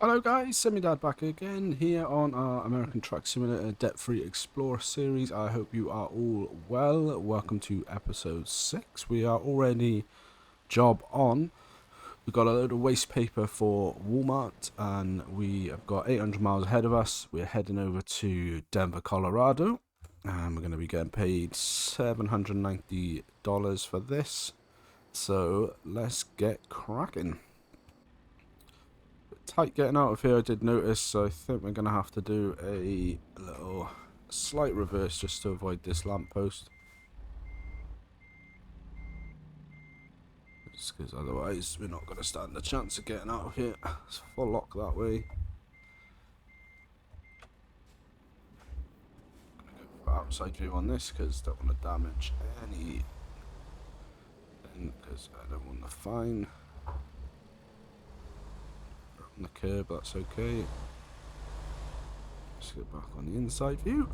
Hello guys, Semi-Dad back again here on our American Truck Simulator Debt-Free Explorer series. I hope you are all well. Welcome to episode 6. We are already job on. We've got a load of waste paper for Walmart and we have got 800 miles ahead of us. We're heading over to Denver, Colorado, and we're going to be getting paid $790 for this. So let's get cracking. Tight getting out of here, I did notice, so I think we're going to have to do a little slight reverse just to avoid this lamppost. Just because otherwise we're not going to stand a chance of getting out of here. It's full lock that way. Go outside view on this because I don't want to damage anything, because I don't want the fine. On the curb, that's okay. Let's get back on the inside view.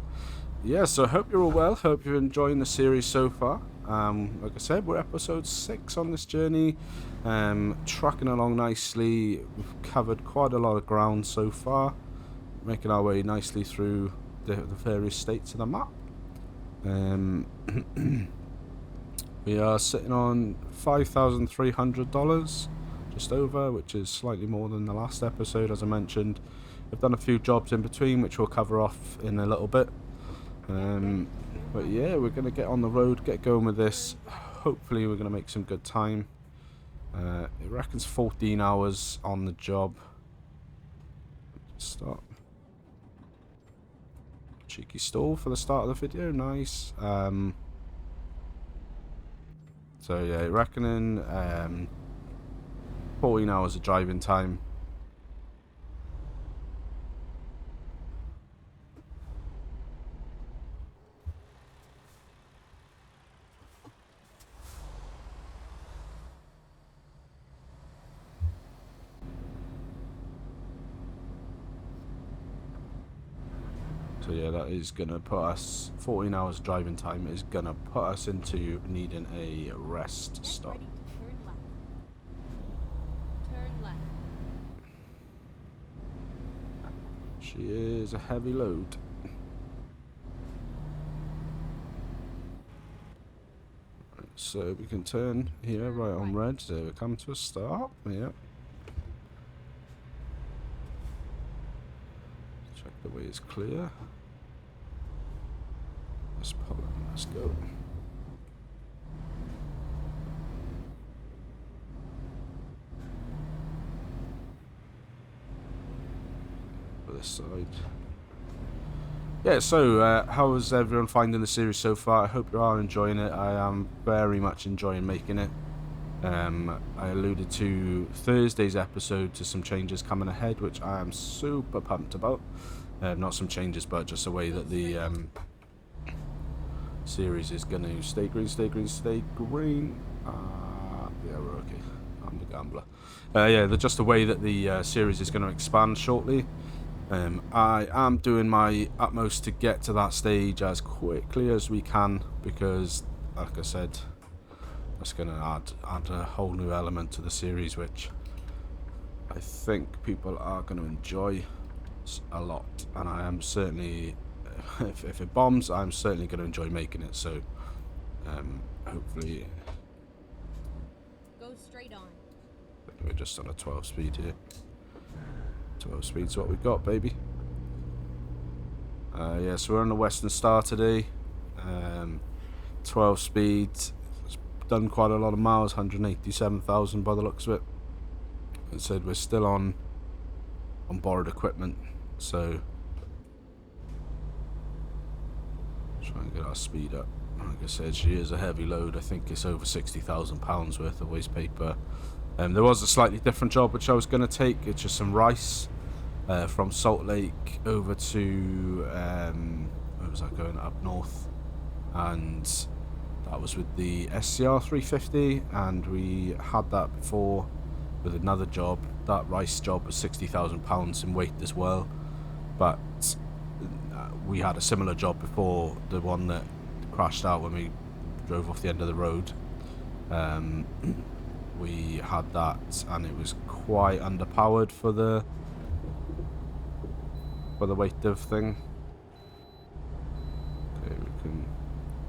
Yeah, so I hope you're all well. Hope you're enjoying the series so far. Like I said, we're episode 6 on this journey. Tracking along nicely. We've covered quite a lot of ground so far. Making our way nicely through the various states of the map. We are sitting on $5,300. Just over, which is slightly more than the last episode, as I mentioned. I've done a few jobs in between, which we'll cover off in a little bit. But yeah, we're going to get on the road, get going with this. Hopefully we're going to make some good time. It reckons 14 hours on the job. Stop. Cheeky stall for the start of the video, nice. So yeah, reckoning 14 hours of driving time. So yeah, that is going to put us, 14 hours driving time is going to put us into needing a rest stop. She is a heavy load. Right, so we can turn here right on red, so we come to a stop. Yep. Check the way is clear. Let's pull in, let's go. This side. Yeah, so how is everyone finding the series so far? I hope you are enjoying it. I am very much enjoying making it. I alluded to Thursday's episode to some changes coming ahead, which I am super pumped about. Not some changes, but just the way that the series is going to stay green, stay green, stay green. Yeah, we're okay. I'm the gambler. Yeah, just the way that the series is going to expand shortly. I am doing my utmost to get to that stage as quickly as we can, because, like I said, that's going to add a whole new element to the series, which I think people are going to enjoy a lot. And I am certainly, if it bombs, I'm certainly going to enjoy making it. So, hopefully, go straight on. We're just on a 12 speed here. 12 speed's what we've got, baby. Yeah, so we're on the Western Star today. 12 speed. It's done quite a lot of miles, 187,000 by the looks of it. It said we're still on borrowed equipment, so try and get our speed up. Like I said, she is a heavy load. I think it's over 60,000 pounds worth of waste paper. There was a slightly different job which I was going to take. It's just some rice from Salt Lake over to where was I going, up north, and that was with the SCR 350, and we had that before with another job. That rice job was 60,000 pounds in weight as well, but we had a similar job before, the one that crashed out when we drove off the end of the road. We had that, and it was quite underpowered for the for the weight of thing. Okay, we can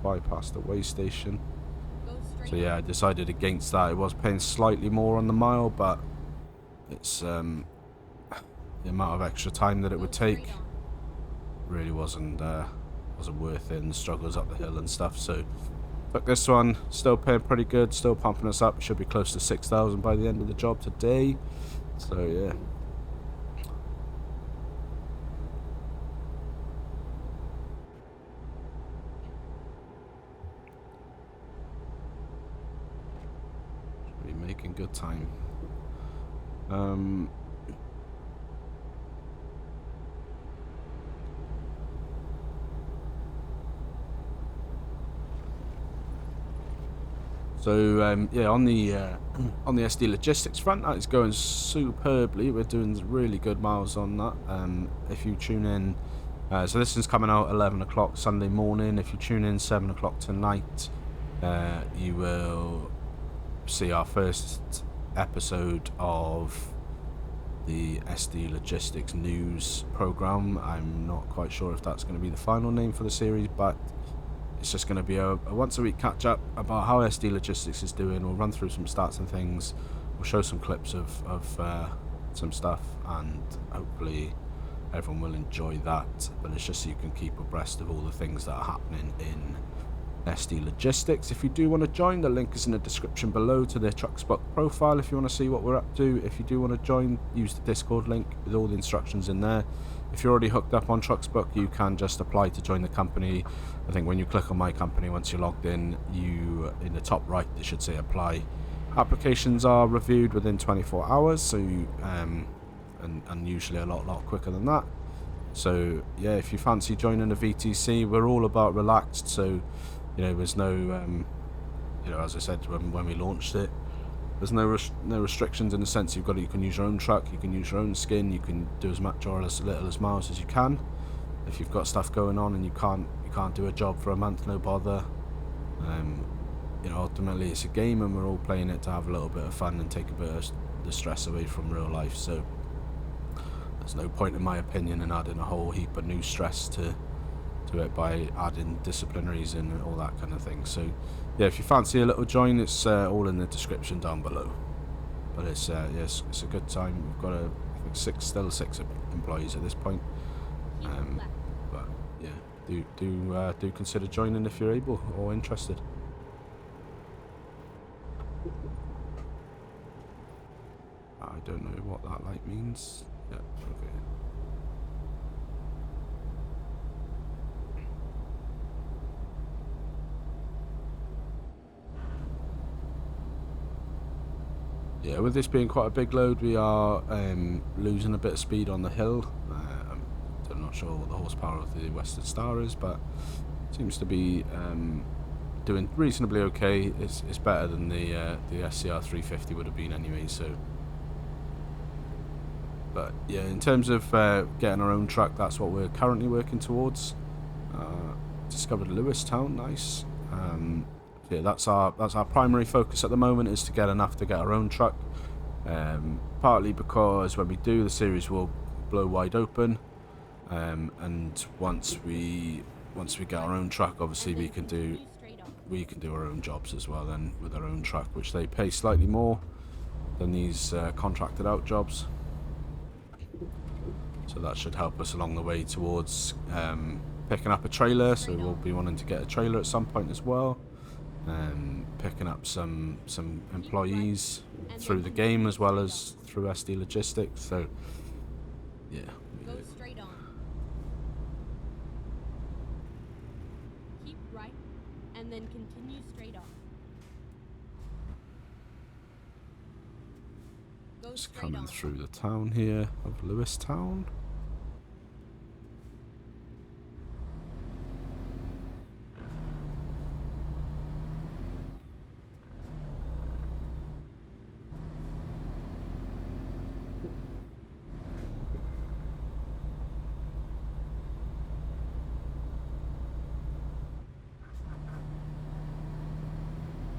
bypass the weigh station. Go straight So yeah, I decided against that. It was paying slightly more on the mile, but it's the amount of extra time that it would take really wasn't worth it, and the struggles up the hill and stuff. So took this one, still paying pretty good, still pumping us up. Should be close to 6,000 by the end of the job today. So yeah. Should be making good time. So yeah, on the SD logistics front, that is going superbly. We're doing really good miles on that. If you tune in, so this is coming out 11 o'clock Sunday morning. If you tune in 7 o'clock tonight, you will see our first episode of the SD Logistics News program. I'm not quite sure if that's going to be the final name for the series, but it's just going to be a once a week catch up about how SD Logistics is doing. We'll run through some stats and things. We'll show some clips of some stuff, and hopefully everyone will enjoy that. But it's just so you can keep abreast of all the things that are happening in SD Logistics. If you do want to join, the link is in the description below to their Truckspot profile if you want to see what we're up to. If you do want to join, use the Discord link with all the instructions in there. If you're already hooked up on Truckspot, you can just apply to join the company. I think when you click on my company, once you're logged in, in the top right it should say apply. Applications are reviewed within 24 hours, so and usually a lot quicker than that. So yeah, if you fancy joining the VTC, we're all about relaxed, so you know, there's no, you know, as I said when we launched it, there's no restrictions in the sense you can use your own truck, you can use your own skin, you can do as much or as little as miles as you can. If you've got stuff going on and you can't do a job for a month, no bother. You know, ultimately it's a game and we're all playing it to have a little bit of fun and take a bit of the stress away from real life. So there's no point, in my opinion, in adding a whole heap of new stress to it by adding disciplinaries and all that kind of thing. So yeah, if you fancy a little join, it's all in the description down below. But it's yes, it's a good time. We've got I think still six employees at this point. But yeah, do consider joining if you're able or interested. I don't know what that light means. Yeah, okay. Yeah, with this being quite a big load, we are losing a bit of speed on the hill. I'm not sure what the horsepower of the Western Star is, but it seems to be doing reasonably okay. It's better than the SCR 350 would have been anyway. So, but yeah, in terms of getting our own truck, that's what we're currently working towards. Discovered Lewistown, nice. Yeah, that's our primary focus at the moment, is to get enough to get our own truck. Partly because when we do, the series will blow wide open, and once we get our own truck, obviously we can do our own jobs as well then with our own truck, which they pay slightly more than these contracted out jobs. So that should help us along the way towards picking up a trailer. So we'll be wanting to get a trailer at some point as well. Picking up some employees through the game as well as through SD Logistics. So yeah. Go straight on. Keep right, and then continue straight on. Go Just straight coming on. through the town here of Lewistown.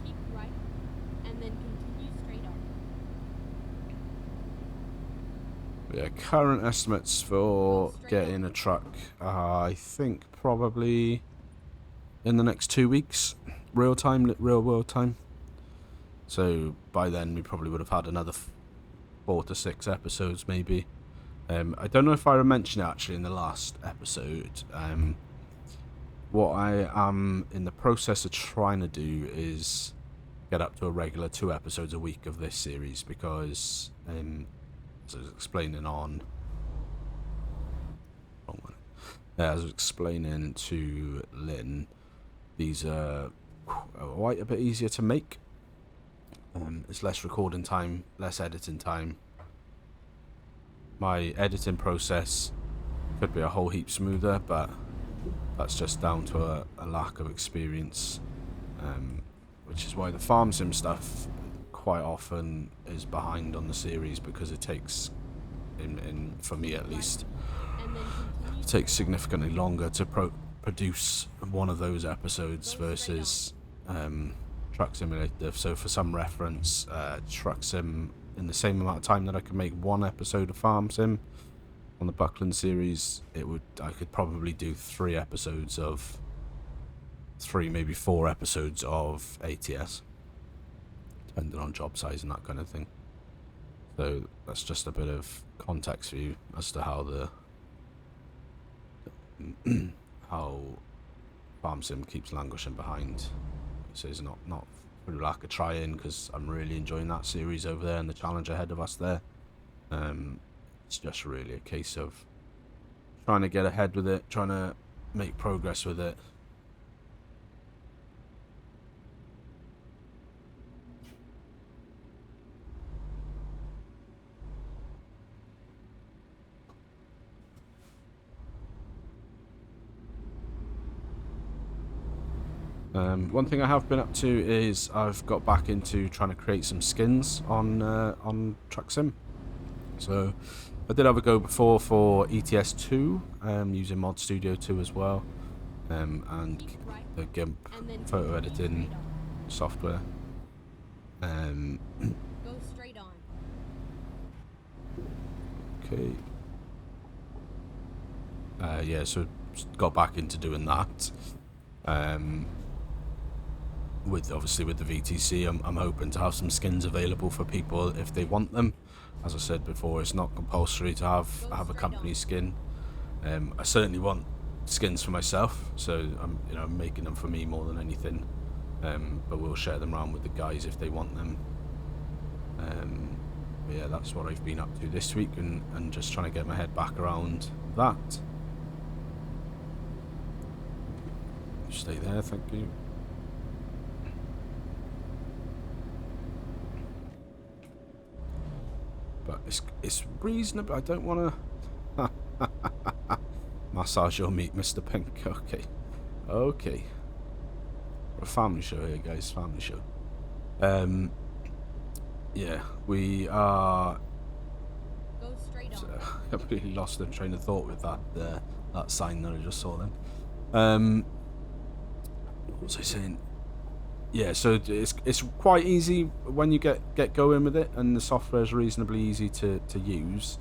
Keep right, and then continue straight on. Yeah, Yeah, current estimates for getting a truck, I think probably in the next 2 weeks, real world time. So by then we probably would have had another 4 to 6 episodes maybe. I don't know if I mentioned it actually in the last episode. What I am in the process of trying to do is get up to a regular 2 episodes a week of this series, because as I was explaining on wrong one. As I was explaining to Lynn, these are quite a bit easier to make. It's less recording time, less editing time. My editing process could be a whole heap smoother, but that's just down to a lack of experience, which is why the farm sim stuff quite often is behind on the series, because it takes, for me at least, it takes significantly longer to produce one of those episodes versus Truck Simulator. So for some reference, Truck Sim, in the same amount of time that I could make one episode of Farm Sim on the Buckland series, I could probably do 3 episodes of 3, maybe 4 episodes of ATS, depending on job size and that kind of thing. So that's just a bit of context for you as to how how Farm Sim keeps languishing behind. So it's not through lack of trying, because I'm really enjoying that series over there and the challenge ahead of us there. It's just really a case of trying to get ahead with it, trying to make progress with it. One thing I have been up to is I've got back into trying to create some skins on Truck Sim. So I did have a go before for ETS2, using Mod Studio 2 as well, and the GIMP photo editing software. Go straight on. Okay. Yeah, so got back into doing that. With the VTC, I'm hoping to have some skins available for people if they want them. As I said before, it's not compulsory to have a company skin. I certainly want skins for myself, so I'm making them for me more than anything. But we'll share them around with the guys if they want them. But yeah, that's what I've been up to this week, and just trying to get my head back around that. Stay there, thank you. But it's reasonable. I don't want to massage your meat, Mr. Pink. Okay. We're a family show here, guys. Family show. Yeah, we are. Go straight on. I completely lost the train of thought with that sign that I just saw then. What was I saying? Yeah, so it's quite easy when you get going with it, and the software is reasonably easy to use.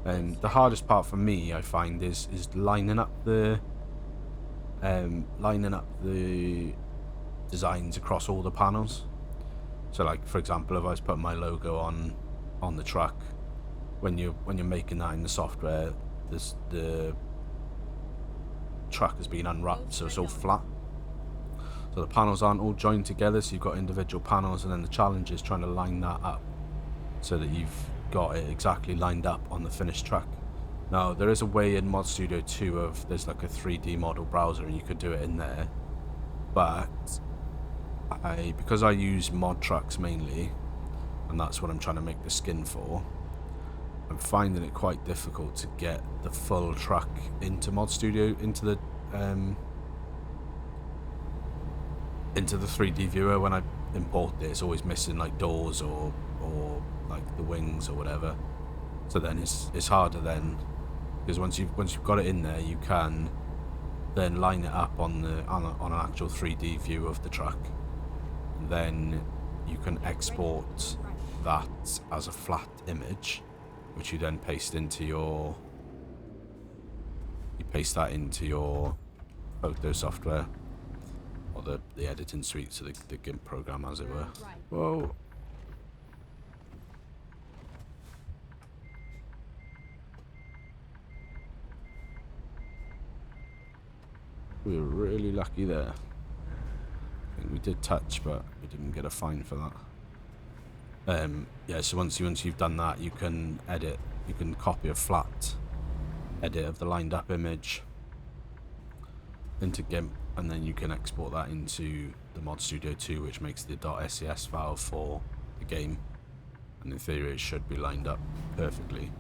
The hardest part for me, I find, is lining up the designs across all the panels. So, like, for example, if I was putting my logo on the truck, when you're making that in the software, the truck has been unwrapped, so it's all flat. So the panels aren't all joined together, so you've got individual panels, and then the challenge is trying to line that up so that you've got it exactly lined up on the finished truck. Now, there is a way in Mod Studio 2 there's like a 3D model browser, and you could do it in there. But because I use mod trucks mainly, and that's what I'm trying to make the skin for, I'm finding it quite difficult to get the full truck into Mod Studio, into the 3D viewer. When I import it, it's always missing like doors or like the wings or whatever. So then it's harder then, because once you've got it in there, you can then line it up on an actual 3D view of the truck. Then you can export that as a flat image, which you then paste into your... You paste that into your photo software, or the editing suite, so the GIMP program, as it were. Right. Whoa. We were really lucky there. I think we did touch, but we didn't get a fine for that. Yeah, so once you've done that, you can edit. You can copy a flat edit of the lined up image into GIMP, and then you can export that into the Mod Studio 2, which makes the .ses file for the game. And in theory, it should be lined up perfectly.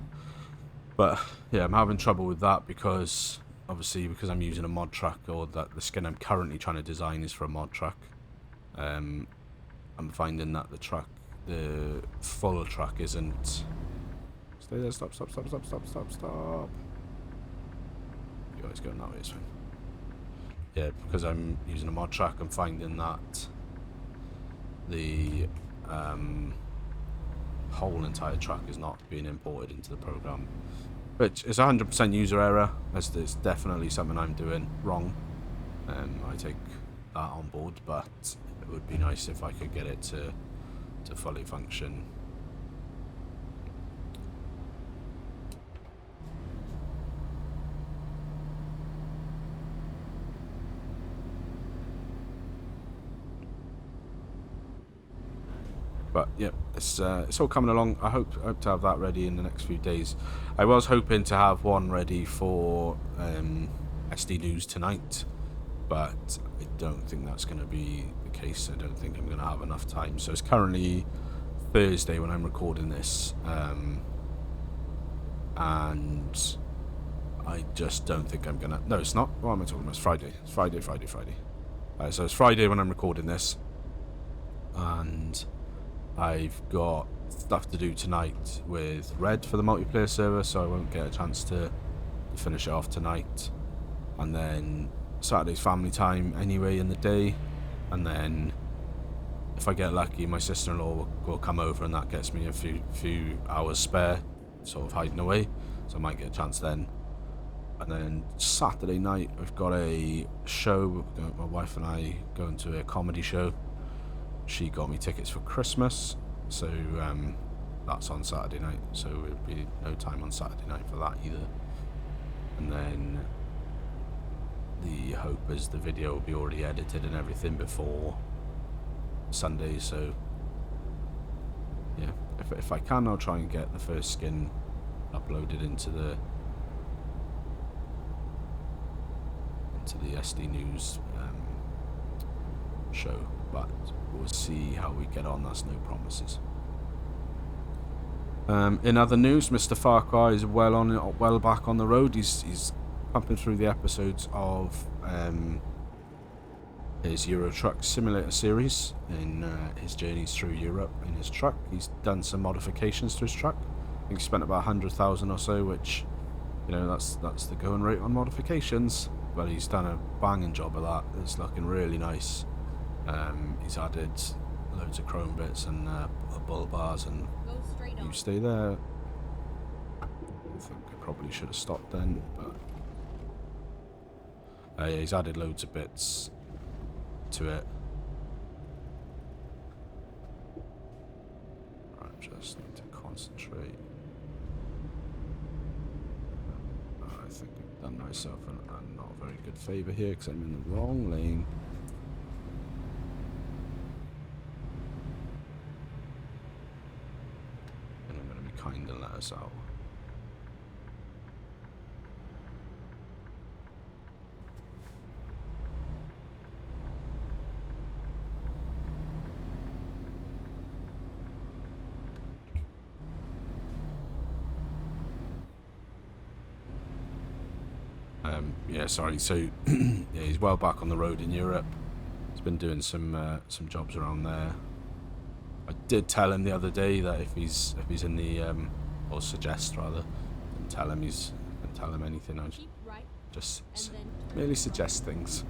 But yeah, I'm having trouble with that because obviously because I'm using a mod track, or that the skin I'm currently trying to design is for a mod track. I'm finding that the full track isn't... Stay there, stop. You guys going that way, it's fine. Yeah, because I'm using a mod track, I'm finding that the whole entire track is not being imported into the program, which is 100% user error. It's definitely something I'm doing wrong. I take that on board, but it would be nice if I could get it to fully function. But yeah, it's all coming along. I hope to have that ready in the next few days. I was hoping to have one ready for SD News tonight, but I don't think that's going to be the case. I don't think I'm going to have enough time. So it's currently Thursday when I'm recording this, and I just don't think I'm gonna... No, it's not. What am I talking about? It's Friday. It's Friday. So it's Friday when I'm recording this, and I've got stuff to do tonight with Red for the multiplayer server, so I won't get a chance to finish it off tonight. And then Saturday's family time anyway in the day, and then if I get lucky, my sister-in-law will come over, and that gets me a few hours spare, sort of hiding away, so I might get a chance then. And then Saturday night, we've got a show. My wife and I going to a comedy show. She got me tickets for Christmas, so that's on Saturday night, so there'll be no time on Saturday night for that either. And then the hope is the video will be already edited and everything before Sunday, so yeah, if I can, I'll try and get the first skin uploaded into the SD News show, but we'll see how we get on. That's no promises. In other news, Mr. Far Cry is well back on the road. He's pumping through the episodes of his Euro Truck Simulator series in his journeys through Europe in his truck. He's done some modifications to his truck. I think he spent about 100,000 or so, which, you know, that's the going rate on modifications. But he's done a banging job of that. It's looking really nice. He's added loads of chrome bits and bull bars, and Go straight you on. stay there. I think I probably should have stopped then, but yeah, he's added loads of bits to it. Right, just need to concentrate. I think I've done myself a not a very good favour here because I'm in the wrong lane. And I'm going to be kind and let us out. Yeah, sorry. So yeah, he's well back on the road in Europe. He's been doing some jobs around there. I did tell him the other day that if he's in the or suggest rather, didn't tell him anything. I Keep right just and then merely suggest things.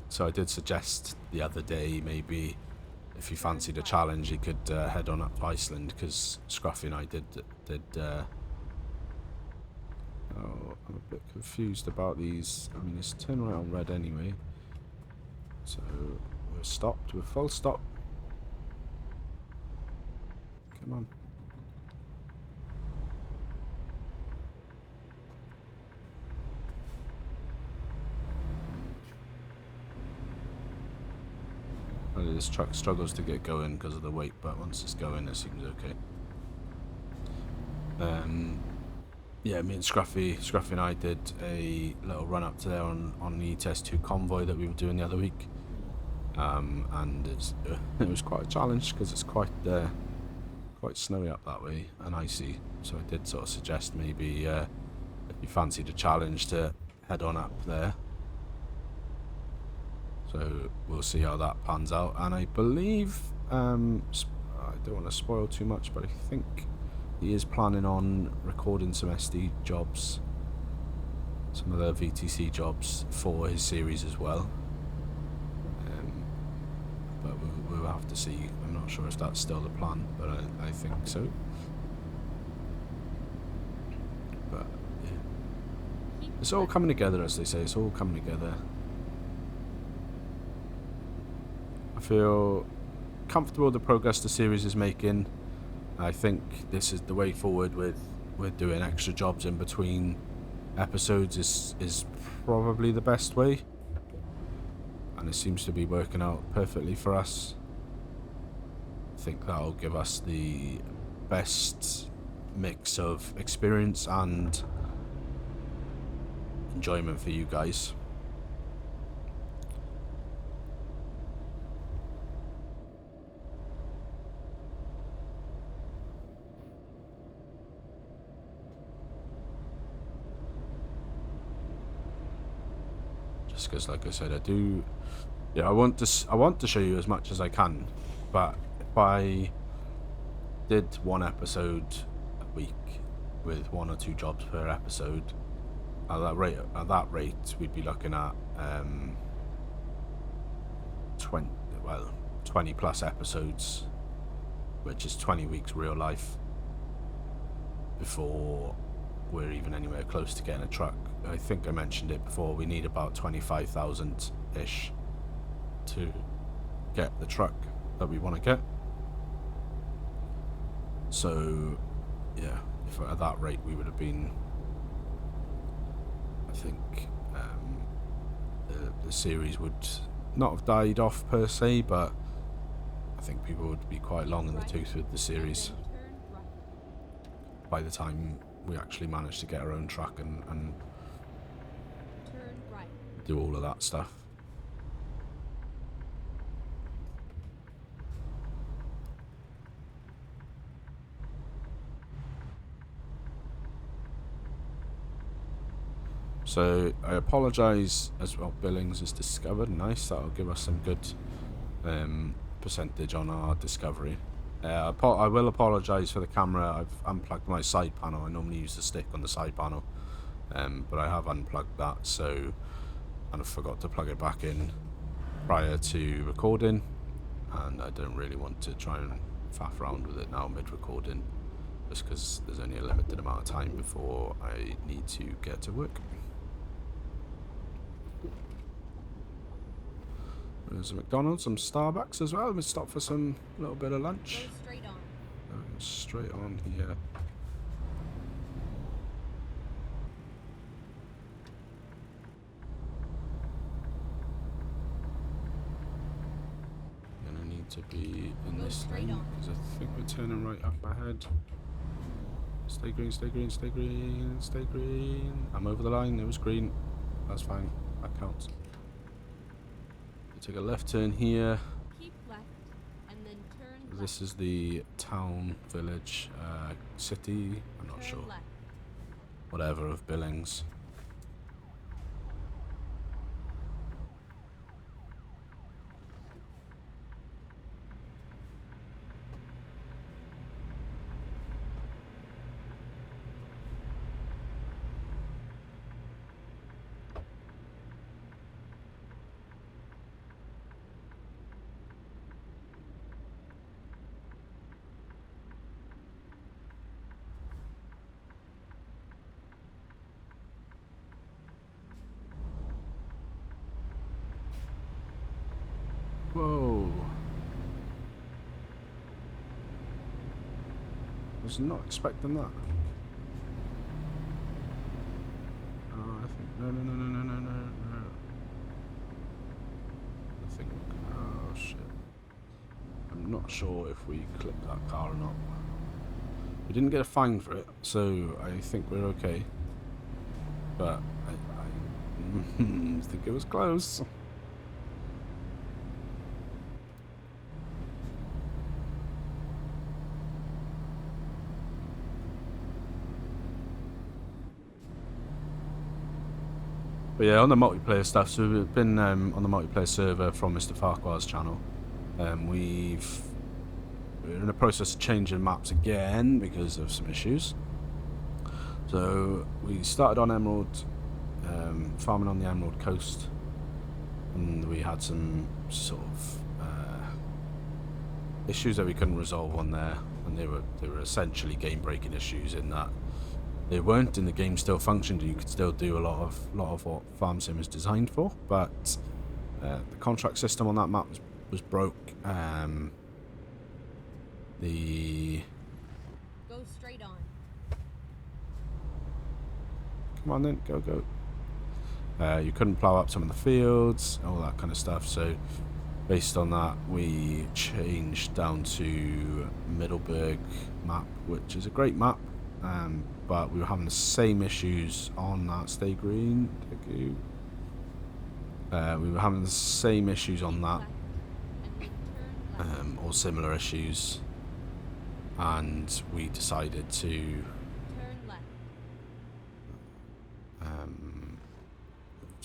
So I did suggest the other day maybe if he fancied a challenge, he could head on up to Iceland, because Scruffy and I did oh, I'm a bit confused about these. I mean, it's turn right on red anyway. So, we're stopped. We're full stop. Come on. Well, this truck struggles to get going because of the weight, but once it's going, it seems okay. Yeah, me and Scruffy and I did a little run up to there on the ETS2 convoy that we were doing the other week. And it was quite a challenge because it's quite snowy up that way and icy. So I did sort of suggest maybe if you fancied a challenge to head on up there. So we'll see how that pans out. And I believe I don't want to spoil too much, but I think he is planning on recording some SD jobs, some other VTC jobs for his series as well. But we'll have to see. I'm not sure if that's still the plan, but I think so. But yeah, it's all coming together, as they say. It's all coming together. I feel comfortable with the progress the series is making. I think this is the way forward with doing extra jobs in between episodes is probably the best way. And it seems to be working out perfectly for us. I think that'll give us the best mix of experience and enjoyment for you guys. Just because, like I said, I want to show you as much as I can, but if I did one episode a week with 1 or 2 jobs per episode, at that rate we'd be looking at 20 plus episodes, which is 20 weeks real life before we're even anywhere close to getting a truck. I think I mentioned it before, we need about 25,000 ish to get the truck that we want to get. So yeah, if at that rate we would have been, I think the series would not have died off per se, but I think people would be quite long in the tooth with the series by the time we actually manage to get our own truck and do all of that stuff. So I apologise as well. Billings is discovered. Nice. That'll give us some good percentage on our discovery. I will apologise for the camera. I've unplugged my side panel. I normally use the stick on the side panel, but I have unplugged that, so, and I forgot to plug it back in prior to recording, and I don't really want to try and faff around with it now mid-recording, just because there's only a limited amount of time before I need to get to work. There's a McDonald's, some Starbucks as well. We stop for some little bit of lunch. Go straight on. Straight on here. Gonna need to be in this lane because I think we're turning right up ahead. Stay green, stay green, stay green, stay green. I'm over the line. It was green. That's fine. That counts. Take a left turn here. Keep left and then turn left. This is the town, village, city, I'm not sure. Left. Whatever, of Billings. was not expecting that. I think no. I think oh shit. I'm not sure if we clipped that car or not. We didn't get a fine for it, so I think we're okay. But I think it was close. But yeah, on the multiplayer stuff, so we've been on the multiplayer server from Mr. Farquhar's channel. We're in the process of changing maps again because of some issues. So we started on Emerald, farming on the Emerald Coast, and we had some sort of issues that we couldn't resolve on there, and they were essentially game-breaking issues in that they weren't, and the game still functioned, and you could still do a lot of what Farm Sim is designed for, but the contract system on that map was broke. Go straight on. Come on then, go. You couldn't plow up some of the fields, all that kind of stuff, so based on that we changed down to Middleburg map, which is a great map, but we were having the same issues on that. Stay green, thank you. We were having the same issues on that, or similar issues, and we decided to Turn left.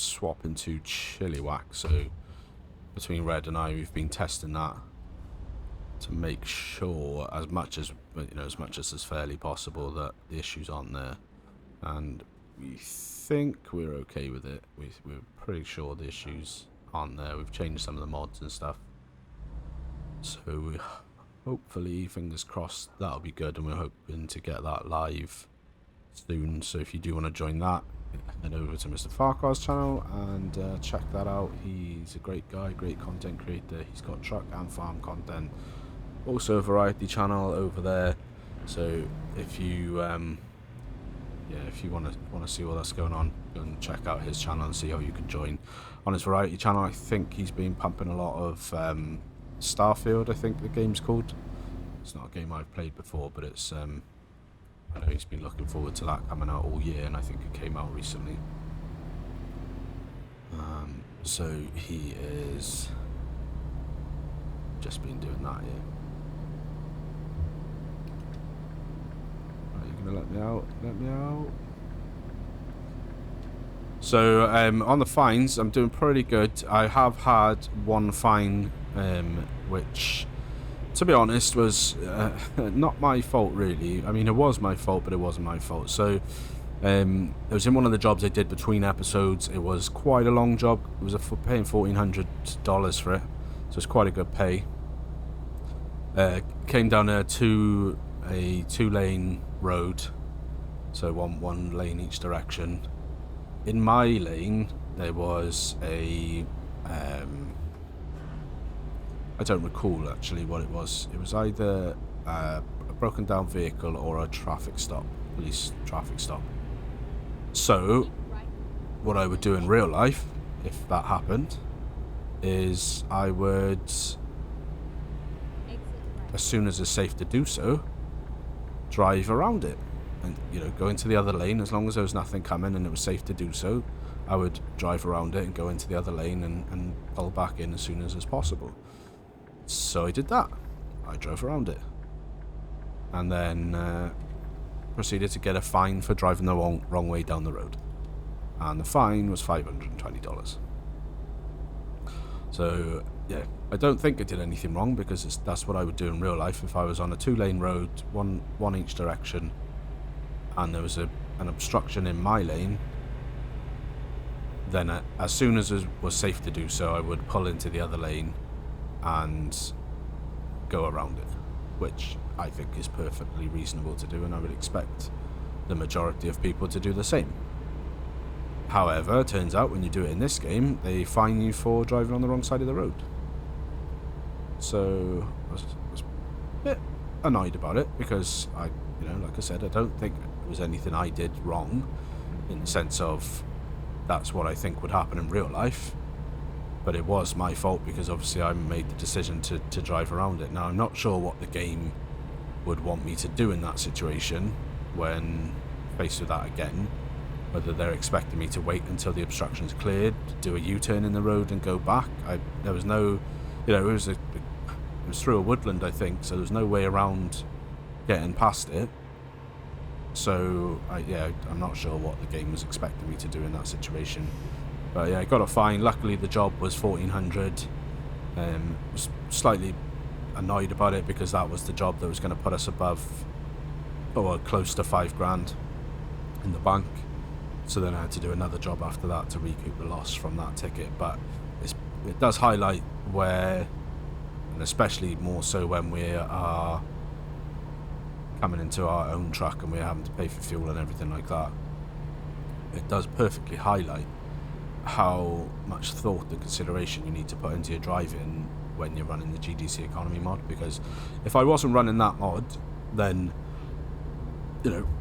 swap into Chilliwack. So between Red and I, we've been testing that to make sure, as much as is fairly possible, that the issues aren't there, and we think we're okay with it. We're pretty sure the issues aren't there. We've changed some of the mods and stuff, so hopefully, fingers crossed, that'll be good, and we're hoping to get that live soon. So if you do want to join that, head over to Mr. Farquhar's channel and check that out. He's a great guy, great content creator. He's got truck and farm content, also a variety channel over there. So if you if you want to see what that's going on, go and check out his channel and see how you can join. On his variety channel, I think he's been pumping a lot of Starfield, I think the game's called. It's not a game I've played before, but it's I know he's been looking forward to that coming out all year, and I think it came out recently. So he is just been doing that here. Right, you're gonna let me out? Let me out. So on the fines, I'm doing pretty good. I have had one fine, which, to be honest, was not my fault really. I mean, it was my fault, but it wasn't my fault. So it was in one of the jobs I did between episodes. It was quite a long job. It was paying $1,400 for it, so it's quite a good pay. Came down there to a 2-lane road, so one lane each direction. In my lane, there was a I don't recall actually what it was. It was either a broken down vehicle or a traffic stop, police traffic stop. So what I would do in real life, if that happened, is I would, as soon as it's safe to do so, drive around it and, go into the other lane. As long as there was nothing coming and it was safe to do so, I would drive around it and go into the other lane and pull back in as soon as it's possible. So I did that. I drove around it, and then proceeded to get a fine for driving the wrong way down the road, and the fine was $520. So yeah, I don't think I did anything wrong, because that's what I would do in real life if I was on a 2-lane road, one each direction, and there was an obstruction in my lane. Then as soon as it was safe to do so, I would pull into the other lane and go around it, which I think is perfectly reasonable to do, and I would expect the majority of people to do the same. However, it turns out when you do it in this game, they fine you for driving on the wrong side of the road. So it was a annoyed about it because like I said, I don't think it was anything I did wrong in the sense of that's what I think would happen in real life. But it was my fault because obviously I made the decision to drive around it. Now, I'm not sure what the game would want me to do in that situation when faced with that again. Whether they're expecting me to wait until the obstruction's cleared, do a U-turn in the road and go back. There was no, it was through a woodland, I think, so there was no way around getting past it. So, I'm not sure what the game was expecting me to do in that situation. But yeah, I got a fine. Luckily, the job was $1,400. Was slightly annoyed about it because that was the job that was going to put us above, or close to $5,000 in the bank. So then I had to do another job after that to recoup the loss from that ticket. But it does highlight where, and especially more so when we are coming into our own truck and we're having to pay for fuel and everything like that, it does perfectly highlight how much thought and consideration you need to put into your driving when you're running the GDC economy mod. Because if I wasn't running that mod, then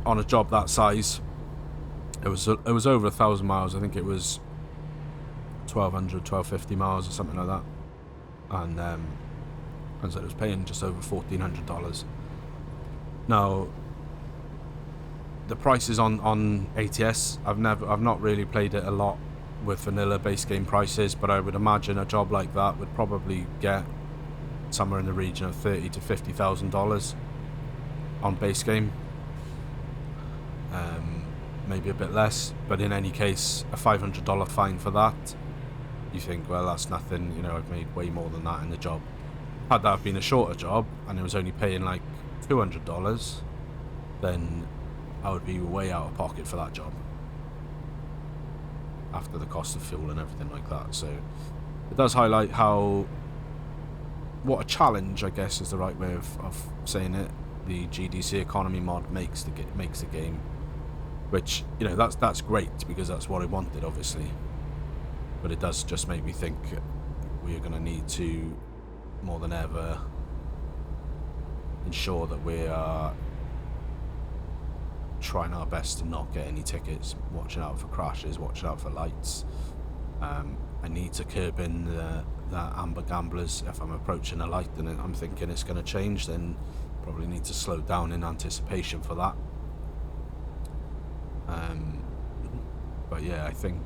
on a job that size, it was over 1,000 miles. I think it was 1,250 miles or something like that, and so it was paying just over $1,400. Now, the prices on ATS, I've not really played it a lot with vanilla base game prices, but I would imagine a job like that would probably get somewhere in the region of $30,000 to $50,000 on base game. Maybe a bit less, but in any case, a $500 fine for that, you think, well, that's nothing, I've made way more than that in the job. Had that been a shorter job and it was only paying like $200, then I would be way out of pocket for that job after the cost of fuel and everything like that. So it does highlight what a challenge, I guess is the right way of saying it, the GDC economy mod makes the game, which that's great because that's what I wanted, obviously, but it does just make me think we are going to need to more than ever ensure that we are trying our best to not get any tickets, watching out for crashes, watching out for lights. I need to curb in the amber gamblers. If I'm approaching a light and I'm thinking it's going to change, then probably need to slow down in anticipation for that. But yeah, I think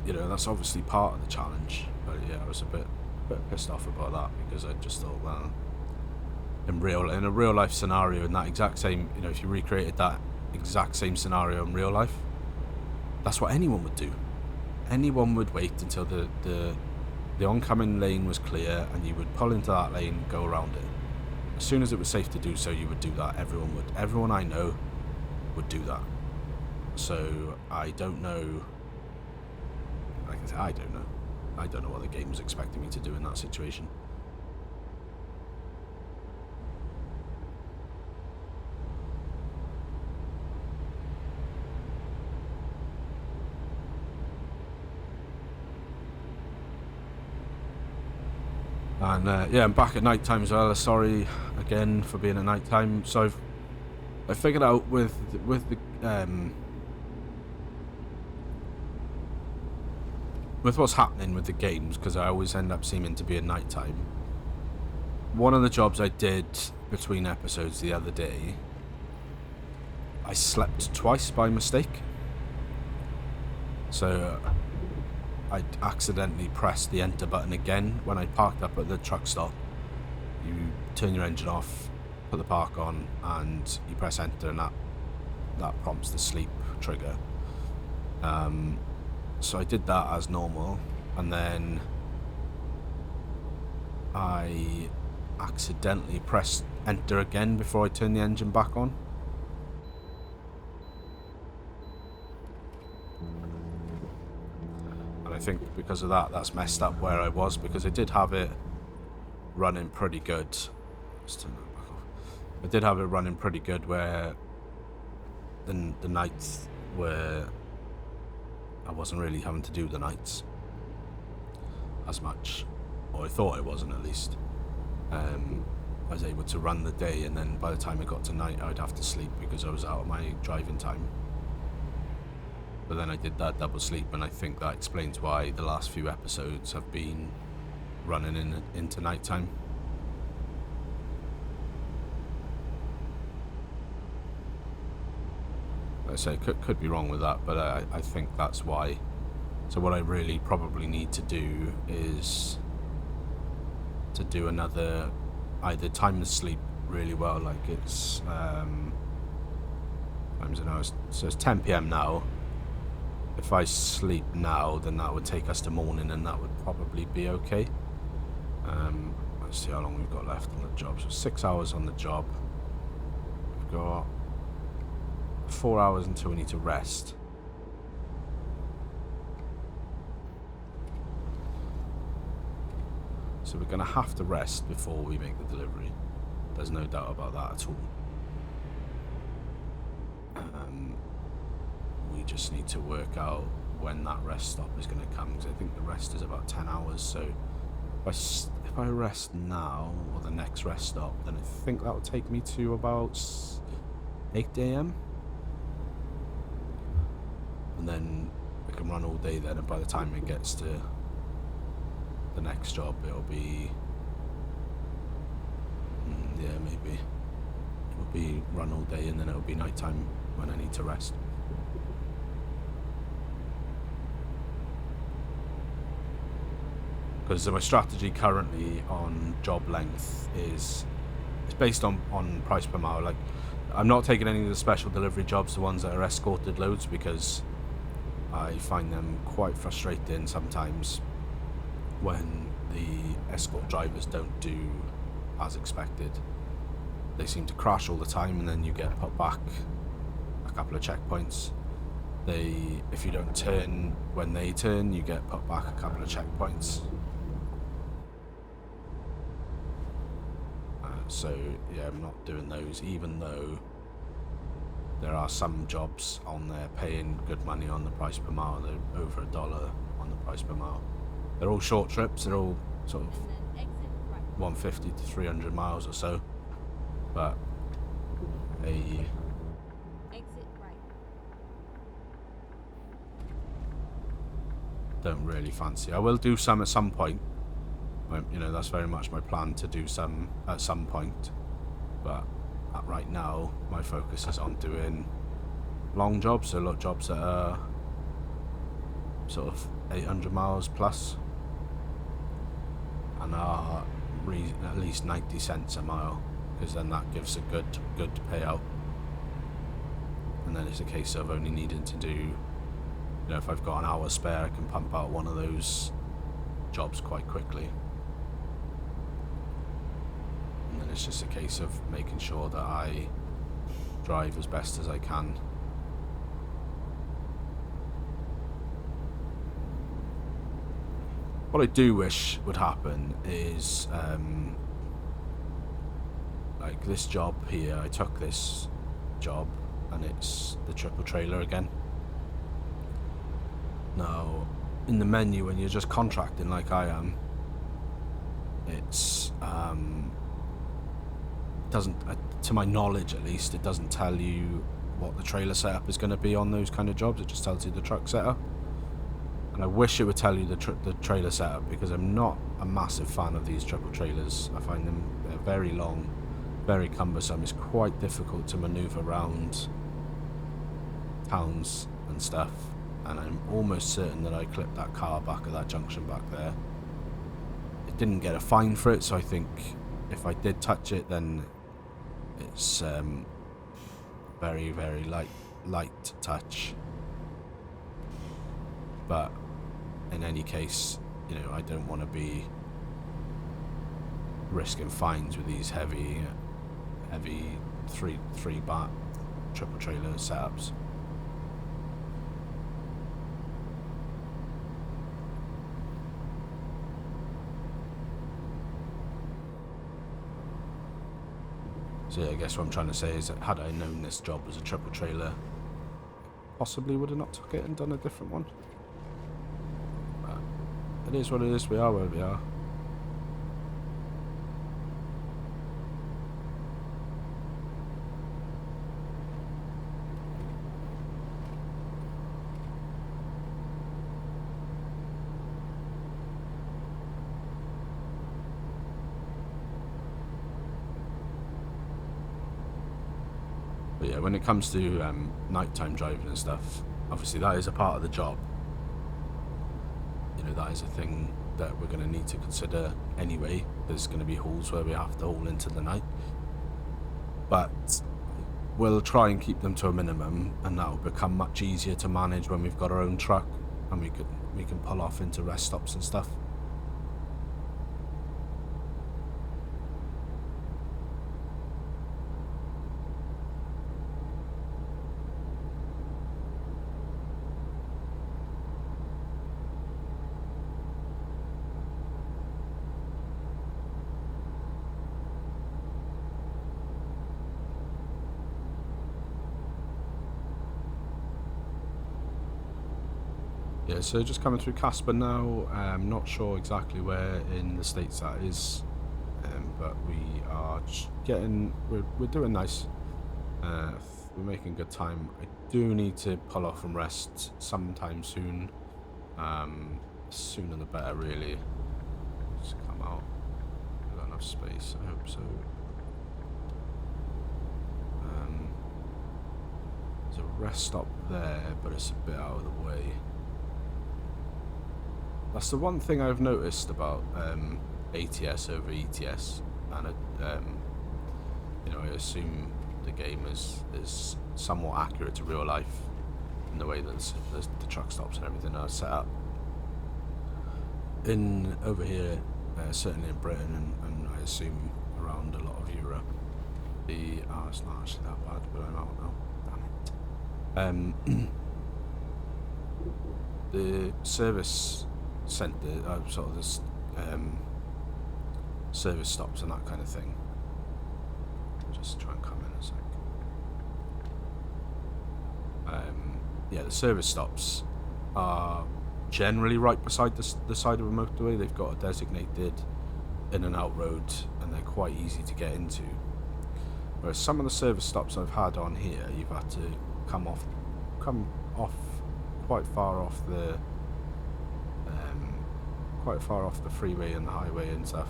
that's obviously part of the challenge. But yeah, I was a bit pissed off about that because I just thought, well, in a real life scenario, in that exact same, if you recreated that exact same scenario in real life, that's what anyone would do. Anyone would wait until the oncoming lane was clear and you would pull into that lane, go around it. As soon as it was safe to do so, you would do that. Everyone would. Everyone I know would do that. So I don't know. Like I said, I don't know. I don't know what the game was expecting me to do in that situation. And yeah, I'm back at night time as well. Sorry again for being at night time. So I figured out with what's happening with the games, because I always end up seeming to be at night time. One of the jobs I did between episodes the other day, I slept twice by mistake. So I accidentally pressed the enter button again when I parked up at the truck stop. You turn your engine off, put the park on, and you press enter, and that prompts the sleep trigger. So I did that as normal, and then I accidentally pressed enter again before I turned the engine back on. And I think because of that, that's messed up where I was, because I did have it running pretty good. Let's turn that back off. I did have it running pretty good where the nights where I wasn't really having to do the nights as much, or I thought I wasn't at least. I was able to run the day, and then by the time it got to night, I'd have to sleep because I was out of my driving time. But then I did that double sleep, and I think that explains why the last few episodes have been running into nighttime. Like I say, could be wrong with that, but I think that's why. So what I really probably need to do is to do another, either time the sleep really well, like it's times an hour, so it's 10 p.m. now. If I sleep now, then that would take us to morning, and that would probably be okay. Let's see how long we've got left on the job. So 6 hours on the job. We've got 4 hours until we need to rest. So we're going to have to rest before we make the delivery. There's no doubt about that at all. We just need to work out when that rest stop is going to come, because I think the rest is about 10 hours. So if I rest now, or the next rest stop, then I think that will take me to about 8 a.m. And then I can run all day then, and by the time it gets to the next job, it'll be yeah, maybe it'll be run all day, and then it'll be nighttime when I need to rest. Because my strategy currently on job length is it's based on price per mile. Like, I'm not taking any of the special delivery jobs, the ones that are escorted loads, because I find them quite frustrating sometimes when the escort drivers don't do as expected. They seem to crash all the time, and then you get put back a couple of checkpoints. If you don't turn when they turn, you get put back a couple of checkpoints. So yeah, I'm not doing those, even though there are some jobs on there paying good money on the price per mile. They're over $1 on the price per mile. They're all short trips. They're all sort of 150 to 300 miles or so. But exit right. Don't really fancy. I will do some at some point. You know, that's very much my plan, to do some at some point. But right now, my focus is on doing long jobs, so jobs that are sort of 800 miles plus, and are at least 90 cents a mile, because then that gives a good payout. And then it's a case of only needing to do, you know, if I've got an hour spare, I can pump out one of those jobs quite quickly. And then it's just a case of making sure that I drive as best as I can. What I do wish would happen is, like this job here, I took this job, and it's the triple trailer again. Now, in the menu, when you're just contracting like I am, it's doesn't, to my knowledge at least, it doesn't tell you what the trailer setup is going to be on those kind of jobs. It just tells you the truck setup. And I wish it would tell you the trailer setup, because I'm not a massive fan of these triple trailers. I find they're very long, very cumbersome. It's quite difficult to maneuver around towns and stuff. And I'm almost certain that I clipped that car back at that junction back there. It didn't get a fine for it, so I think if I did touch it, then it's very, very light touch. But in any case, you know, I don't want to be risking fines with these heavy 3-bar triple trailer setups. So yeah, I guess what I'm trying to say is that had I known this job was a triple trailer, possibly would have not took it and done a different one. But it is what it is. We are where we are. yeah, when it comes to nighttime driving and stuff, obviously that is a part of the job. You know, that is a thing that we're going to need to consider anyway. There's going to be hauls where we have to haul into the night, but we'll try and keep them to a minimum, and that will become much easier to manage when we've got our own truck and we can pull off into rest stops and stuff. Yeah, so just coming through Casper now. I'm not sure exactly where in the States that is, but we are we're doing nice. We're making good time. I do need to pull off and rest sometime soon. Sooner the better, really. Just come out. We've got enough space, I hope so. There's a rest stop there, but it's a bit out of the way. That's the one thing I've noticed about ATS over ETS, and you know, I assume the game is somewhat accurate to real life in the way that the truck stops and everything are set up. Over here, certainly in Britain, and I assume around a lot of Europe, it's not actually that bad, but I'm out now. Damn it. The service centre, sort of this service stops and that kind of thing. Just try and come in a sec. Yeah, the service stops are generally right beside the side of a motorway. They've got a designated in and out road, and they're quite easy to get into. Whereas some of the service stops I've had on here, you've had to come off quite far off the freeway and the highway and stuff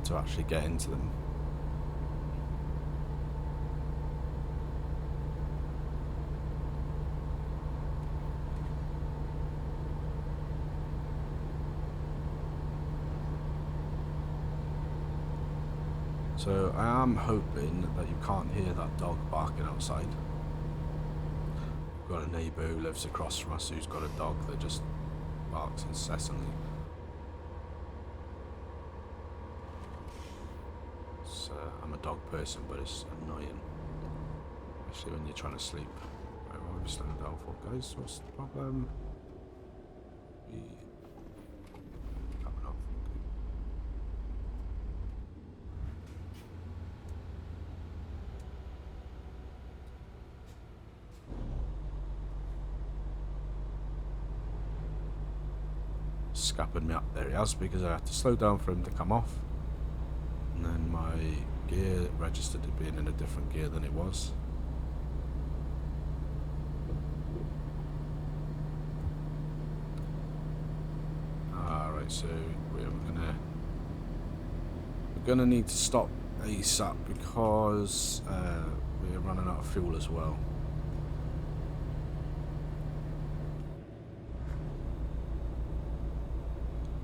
to actually get into them. So I am hoping that you can't hear that dog barking outside. We've got a neighbour who lives across from us who's got a dog that just barks incessantly. I'm a dog person, but it's annoying, especially when you're trying to sleep. Right, what are we slowing down for, guys? What's the problem? Coming up. Scapping me up, there he has, because I had to slow down for him to come off, and then my gear registered it being in a different gear than it was. Alright, so we're gonna need to stop ASAP because we're running out of fuel as well.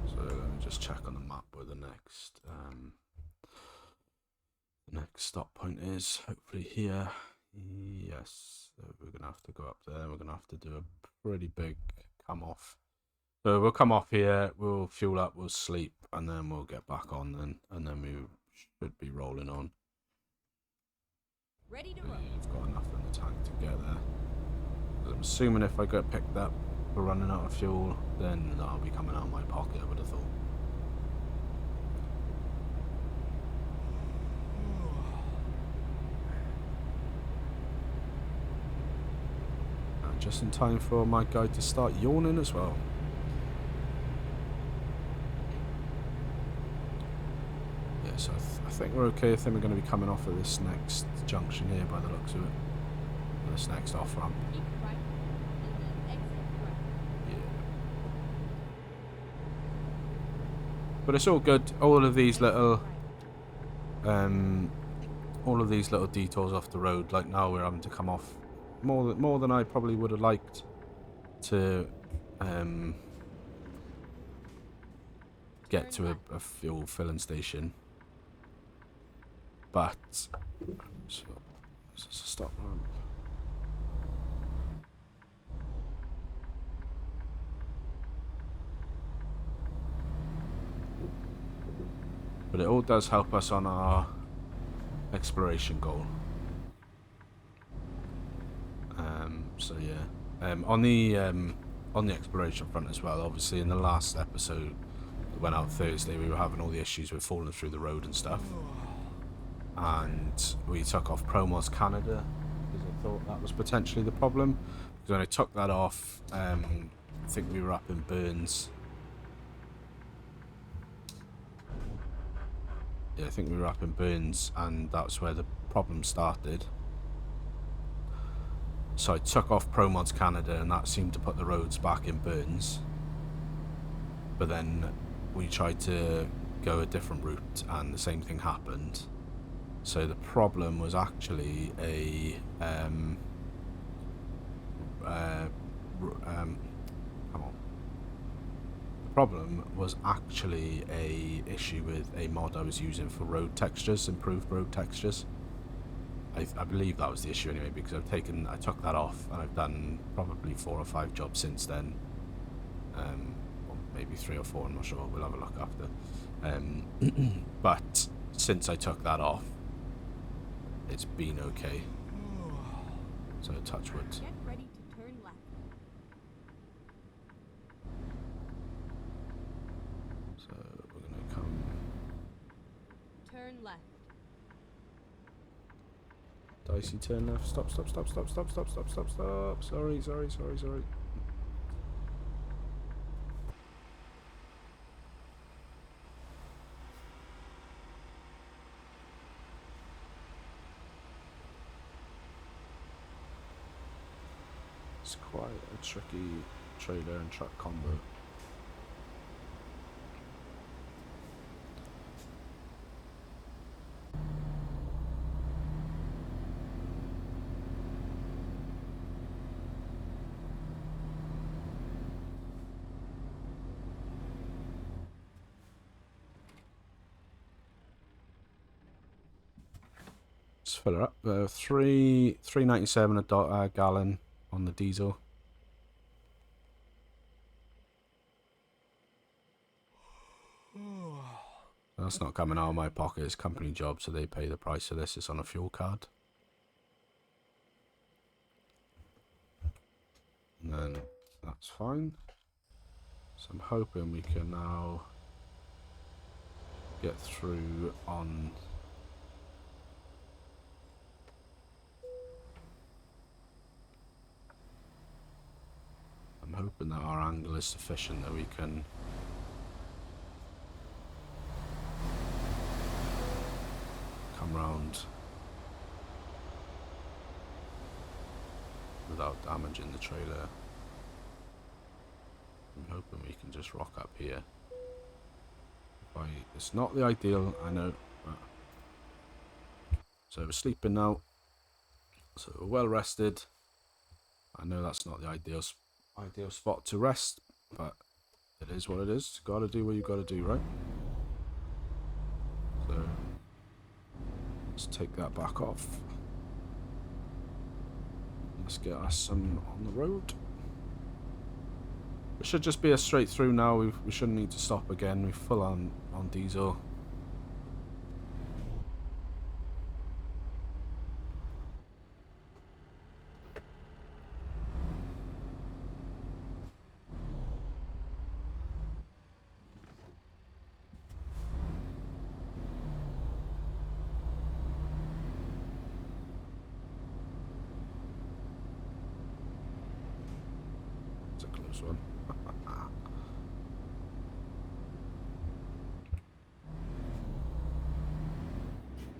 So let me just check on the map where the next stop point is. Hopefully here. Yes, so we're gonna have to go up there. We're gonna have to do a pretty big come off. So we'll come off here, we'll fuel up, we'll sleep, and then we'll get back on then, and then we should be rolling on. Ready to roll. I've got enough in the tank to get there. I'm assuming if I get picked up for running out of fuel, then that'll be coming out of my pocket, I would have thought. And just in time for my guy to start yawning as well. Yeah, so I think we're okay. I think we're going to be coming off of this next junction here by the looks of it. This next off ramp. Keep right, and then exit right. Yeah. But it's all good. All of these little all of these little detours off the road, like now we're having to come off more than I probably would have liked to get to a fuel filling station. But so this is a stop ramp. But it all does help us on our exploration goal. So yeah, on the exploration front as well. Obviously, in the last episode that went out Thursday, we were having all the issues with falling through the road and stuff, and we took off Promos Canada because I thought that was potentially the problem. Because when I took that off, I think we were up in Burns. Yeah, I think we were up in Burns, and that's where the problem started. So I took off ProMods Canada, and that seemed to put the roads back in Burns. But then we tried to go a different route, and the same thing happened. So the problem was actually a come on. The problem was actually a issue with a mod I was using for road textures, improved road textures. I believe that was the issue anyway, because I took that off, and I've done probably 4 or 5 jobs since then. Or maybe 3 or 4, I'm not sure, we'll have a look after. But since I took that off, it's been okay. So touch wood. Get ready to turn left. So we're gonna come. Turn left. Dicey turn left. Stop. Sorry. It's quite a tricky trailer and truck combo. Let's fill her up. 3.97 a gallon on the diesel. That's not coming out of my pocket. It's company job, so they pay the price of this. It's on a fuel card. And then that's fine. So I'm hoping we can now get through on. I'm hoping that our angle is sufficient that we can come round without damaging the trailer. I'm hoping we can just rock up here. It's not the ideal, I know. So we're sleeping now. So we're well rested. I know that's not the ideal spot to rest, but it is what it is. Gotta do what you gotta do, right? So let's take that back off. Let's get us some on the road. It should just be a straight through now. We shouldn't need to stop again. We're full on diesel. It's a close one.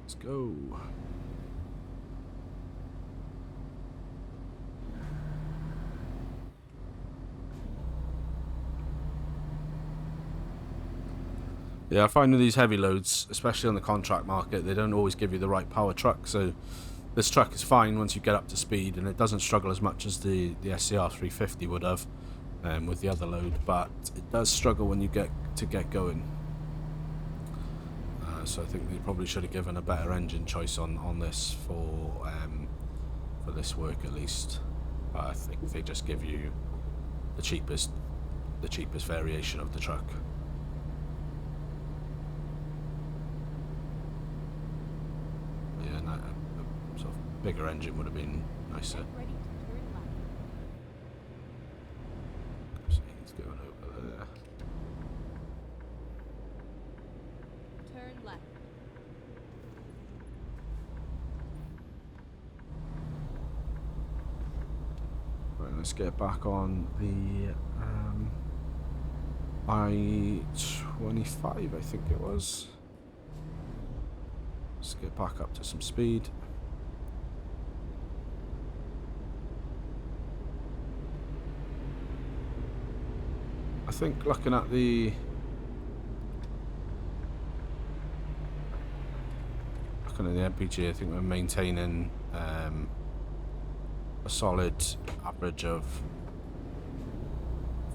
Let's go. Yeah, I find with these heavy loads, especially on the contract market, they don't always give you the right power truck. So this truck is fine once you get up to speed, and it doesn't struggle as much as the SCR 350 would have with the other load, but it does struggle when you get going. So I think they probably should have given a better engine choice on this for this work at least. But I think they just give you the cheapest variation of the truck. Yeah, no, a sort of bigger engine would have been nicer. Ready to turn left. So he's going over there. Turn left. Right, let's get back on the I-25, I think it was. Let's get back up to some speed. I think looking at the MPG, I think we're maintaining a solid average of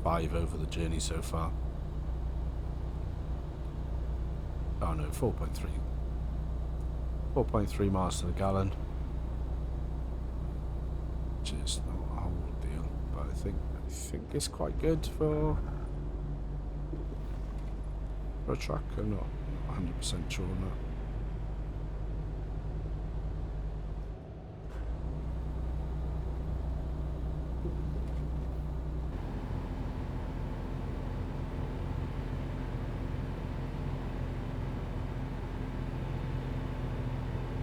5 over the journey so far. Oh no, 4.3. 4.3 miles to the gallon, which is not a whole deal, but I think it's quite good for a truck. I'm not 100% sure on that.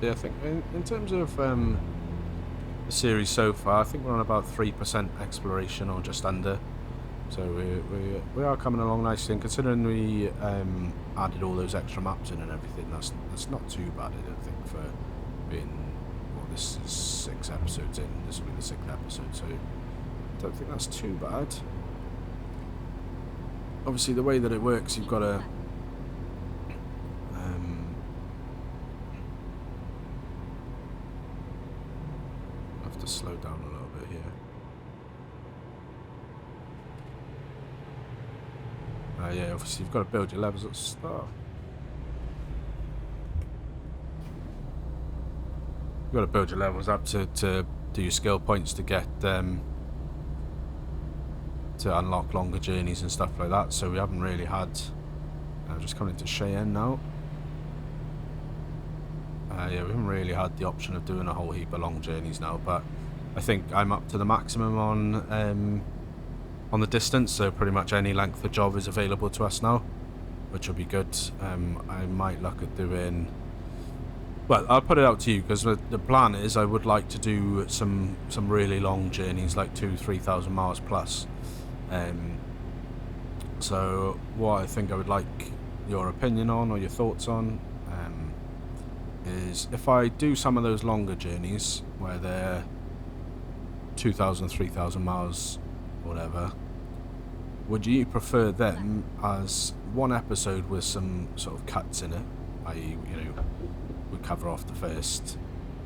Yeah, I think in terms of the series so far, I think we're on about 3% exploration or just under. So we are coming along nicely, and considering we added all those extra maps in and everything, that's not too bad, I don't think, for being, well, this is 6 episodes in. This will be the 6th episode, so I don't think that's too bad. Obviously, the way that it works, you've got to slow down a little bit here. Yeah, obviously you've got to build your levels at the start. You've got to build your levels up to do your skill points to get to unlock longer journeys and stuff like that. So we haven't really had. Just coming into Cheyenne now. Yeah, we haven't really had the option of doing a whole heap of long journeys now, but I think I'm up to the maximum on the distance, so pretty much any length of job is available to us now, which will be good. I might look at doing, well, I'll put it out to you, because the plan is I would like to do some really long journeys, like 2,000-3,000 miles plus. So what I think I would like your opinion on, or your thoughts on, is if I do some of those longer journeys where they're 2,000, 3,000 miles, whatever, would you prefer them as one episode with some sort of cuts in it, i.e., you know, we cover off the first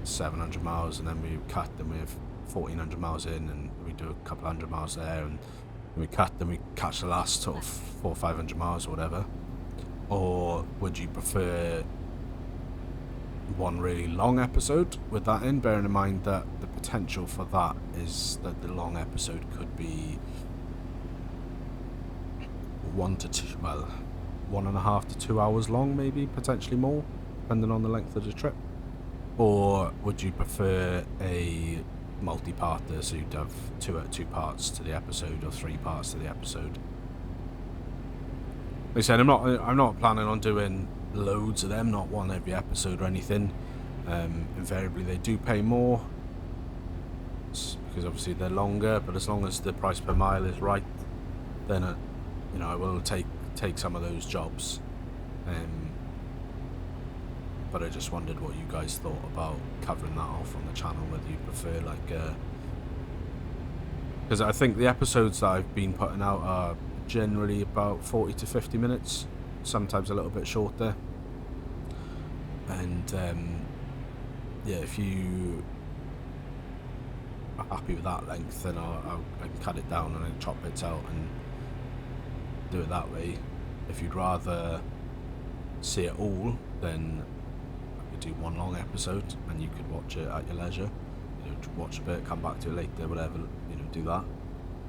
700 miles and then we cut them with 1,400 miles in, and we do a couple hundred miles there, and we cut them, we catch the last sort of 400 or 500 miles or whatever? Or would you prefer one really long episode with that in, bearing in mind that the potential for that is that the long episode could be 1 to 2, well, 1.5 to 2 hours long, maybe, potentially more, depending on the length of the trip? Or would you prefer a multi-parter, so you'd have two parts to the episode, or 3 parts to the episode? Like I said, I'm not planning on doing loads of them, not one every episode or anything. Invariably they do pay more because obviously they're longer, but as long as the price per mile is right, then you know, I will take some of those jobs. But I just wondered what you guys thought about covering that off on the channel, whether you prefer like because I think the episodes that I've been putting out are generally about 40 to 50 minutes, sometimes a little bit shorter. And yeah, if you are happy with that length, then I can cut it down and then chop bits out and do it that way. If you'd rather see it all, then I could do one long episode and you could watch it at your leisure. You know, watch a bit, come back to it later, whatever, you know, do that.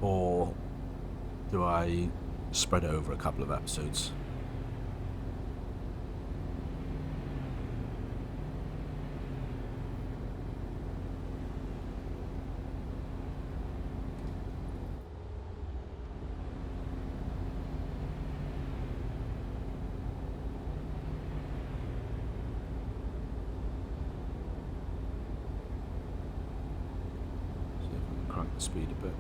Or do I spread it over a couple of episodes? Crank the speed a bit.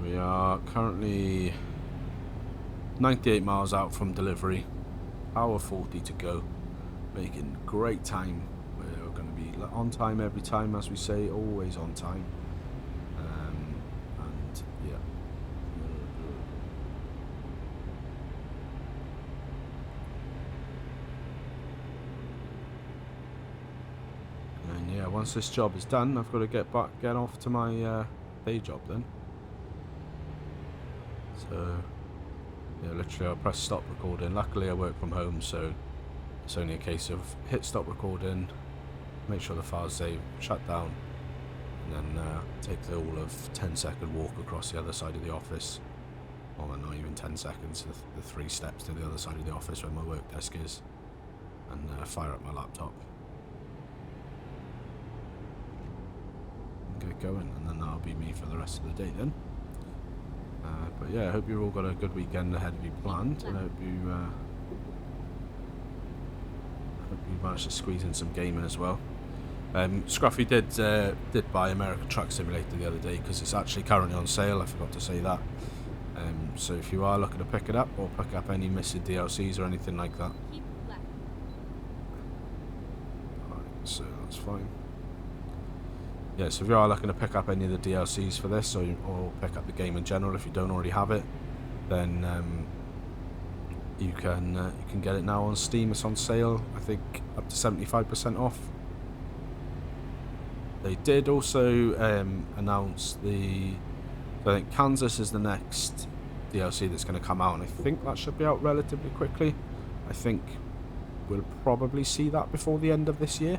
We are currently 98 miles out from delivery, hour 40 to go, making great time. We're going to be on time every time, as we say, always on time. And yeah, and yeah, once this job is done, I've got to get off to my day job then. So yeah, literally I'll press stop recording. Luckily I work from home, so it's only a case of hit stop recording, make sure the file's saved, shut down, and then take the all of 10-second walk across the other side of the office. Or not even 10 seconds, the 3 steps to the other side of the office where my work desk is, and fire up my laptop. And get going, and then that'll be me for the rest of the day then. But yeah, I hope you've all got a good weekend ahead of you planned, and I hope you managed to squeeze in some gaming as well. Scruffy did buy American Truck Simulator the other day because it's actually currently on sale. I forgot to say that. So if you are looking to pick it up or pick up any missing DLCs or anything like that, Keep left. alright, so that's fine. Yeah, so if you are looking to pick up any of the DLCs for this, or pick up the game in general, if you don't already have it, then you can get it now on Steam. It's on sale, I think, up to 75% off. They did also announce I think Kansas is the next DLC that's going to come out, and I think that should be out relatively quickly. I think we'll probably see that before the end of this year.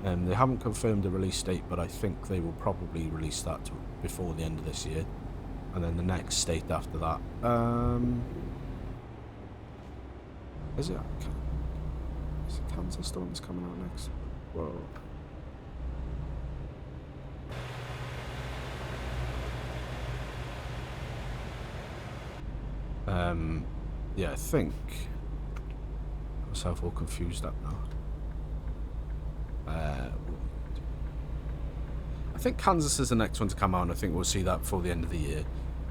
They haven't confirmed the release date, but I think they will probably release that before the end of this year. And then the next state after that. Is it Kansas the one that's coming out next? Whoa. Yeah, I think got myself all confused up now. I think Kansas is the next one to come out, and I think we'll see that before the end of the year.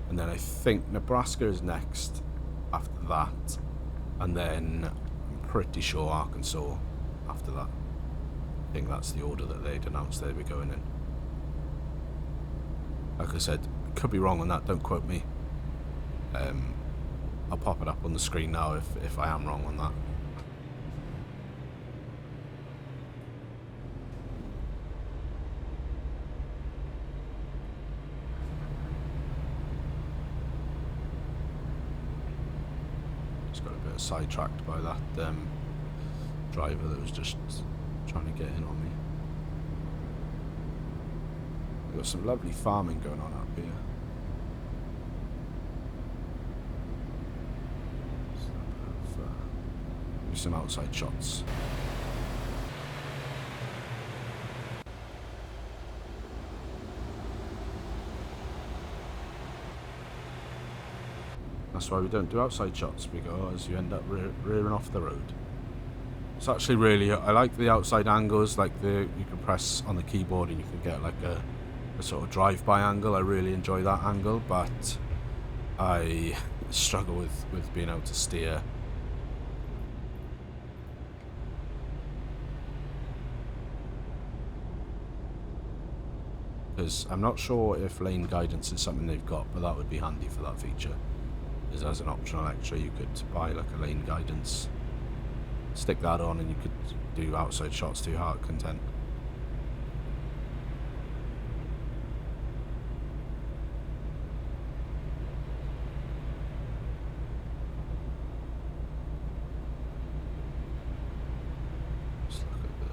And then I think Nebraska is next after that. And then I'm pretty sure Arkansas after that. I think that's the order that they'd announced they were going in. Like I said, could be wrong on that, don't quote me. I'll pop it up on the screen now if I am wrong on that. Just got a bit sidetracked by that driver that was just trying to get in on me. We've got some lovely farming going on up here. Maybe some outside shots. That's why we don't do outside shots, because you end up rearing off the road. It's actually really, I like the outside angles, like you can press on the keyboard and you can get like a sort of drive-by angle. I really enjoy that angle, but I struggle with being able to steer. Because I'm not sure if lane guidance is something they've got, but that would be handy for that feature. is as an optional extra. You could buy like a lane guidance, stick that on, and you could do outside shots to your heart content. Just look at the...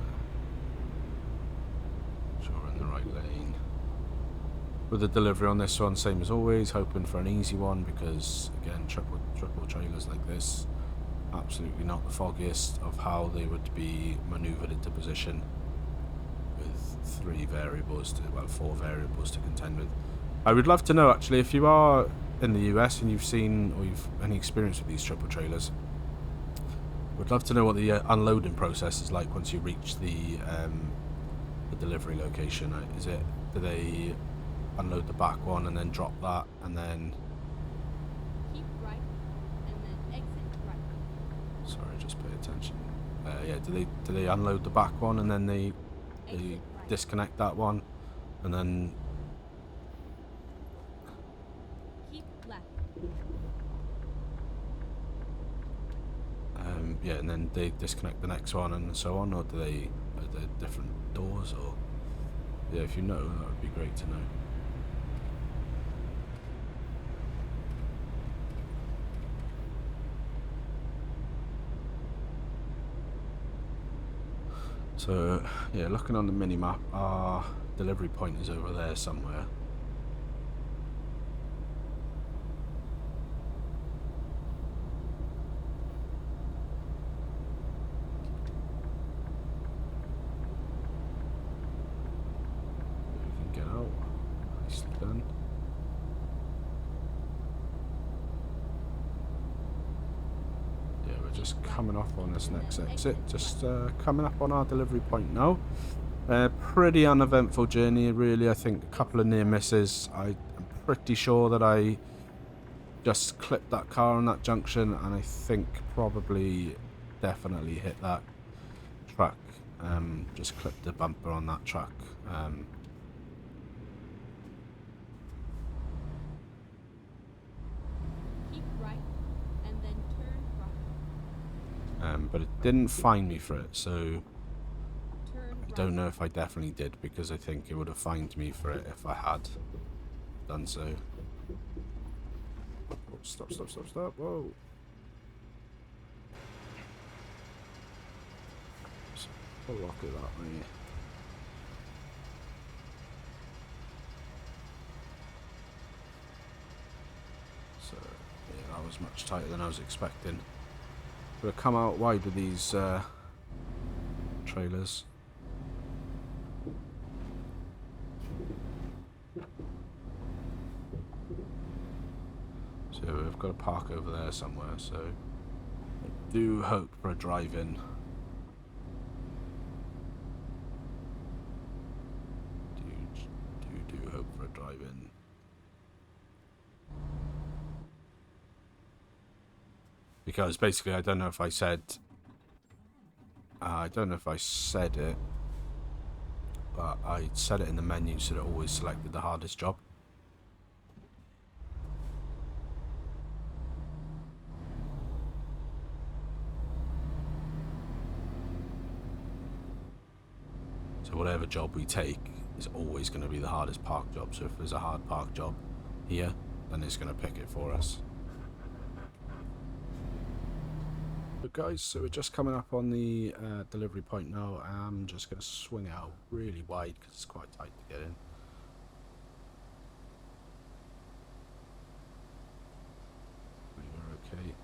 sure we're in the right lane. With the delivery on this one, same as always, hoping for an easy one because, again, triple trailers like this, absolutely not the foggiest of how they would be manoeuvred into position with 4 variables to contend with. I would love to know, actually, if you are in the US and you've seen or you've any experience with these triple trailers, would love to know what the unloading process is like once you reach the delivery location. Do they unload the back one and then drop that and then... Keep right, and then exit right. Sorry, just pay attention. Yeah, do they unload the back one and then they Exit right. disconnect that one and then... Keep left. Yeah, and then they disconnect the next one and so on, or are there different doors, or... Yeah, if you know, that would be great to know. So, yeah, looking on the mini-map, our delivery point is over there somewhere. We can get out. Nicely done. Yeah, we're just coming off on this next exit. Just coming up on our delivery point now. Pretty uneventful journey, really. I think a couple of near misses. I'm pretty sure that I just clipped that car on that junction, and I think probably definitely hit that truck. Just clipped the bumper on that truck. Keep right, and then turn right. But it didn't find me for it, so Turn I right. don't know if I definitely did, because I think it would have fined me for it if I had done so. Oh, stop, whoa. Just pull off it that way. So, yeah, that was much tighter than I was expecting. We'll come out wide with these trailers. So we've got a park over there somewhere, so I do hope for a drive-in. Do hope for a drive-in. Because basically, I don't know if I said it, but I set it in the menu so that it always selected the hardest job. So whatever job we take is always going to be the hardest park job. So if there's a hard park job here, then it's going to pick it for us. But guys, so we're just coming up on the delivery point now. I'm just going to swing out really wide because it's quite tight to get in. We're okay.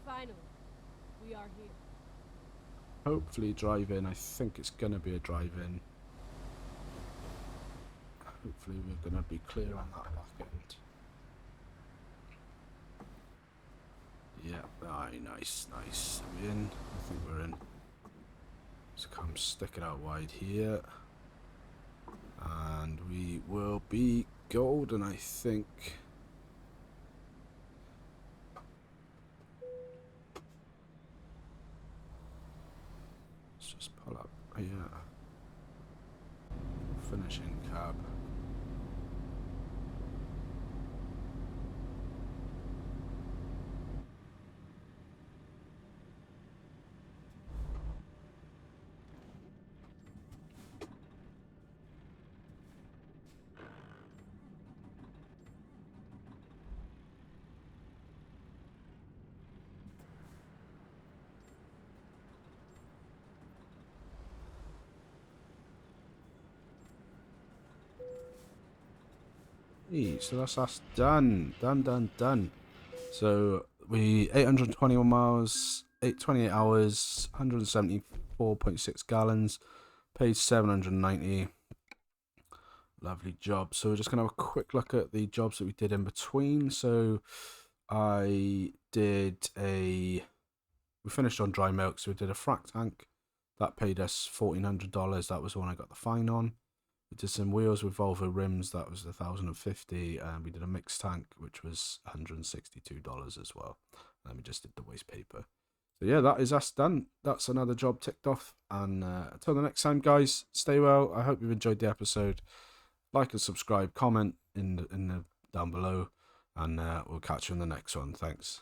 Finally, we are here. Hopefully drive-in. I think it's going to be a drive-in. Hopefully we're going to be clear on that back end. Yeah, aye, nice. Are we in? I think we're in. So come stick it out wide here. And we will be golden, I think. Let's just pull up here. finishing cab. So that's us done. Done. So we 821 miles, 28 hours, 174.6 gallons, paid 790. Lovely job. So we're just gonna have a quick look at the jobs that we did in between. So we finished on dry milk, so we did a frac tank. That paid us $1,400. That was the one I got the fine on. We did some wheels with Volvo rims, that was 1,050, and we did a mixed tank, which was $162 as well. And then we just did the waste paper. So yeah, that is us done. That's another job ticked off. And until the next time, guys, stay well. I hope you've enjoyed the episode. Like and subscribe, comment in the down below, and we'll catch you in the next one. Thanks.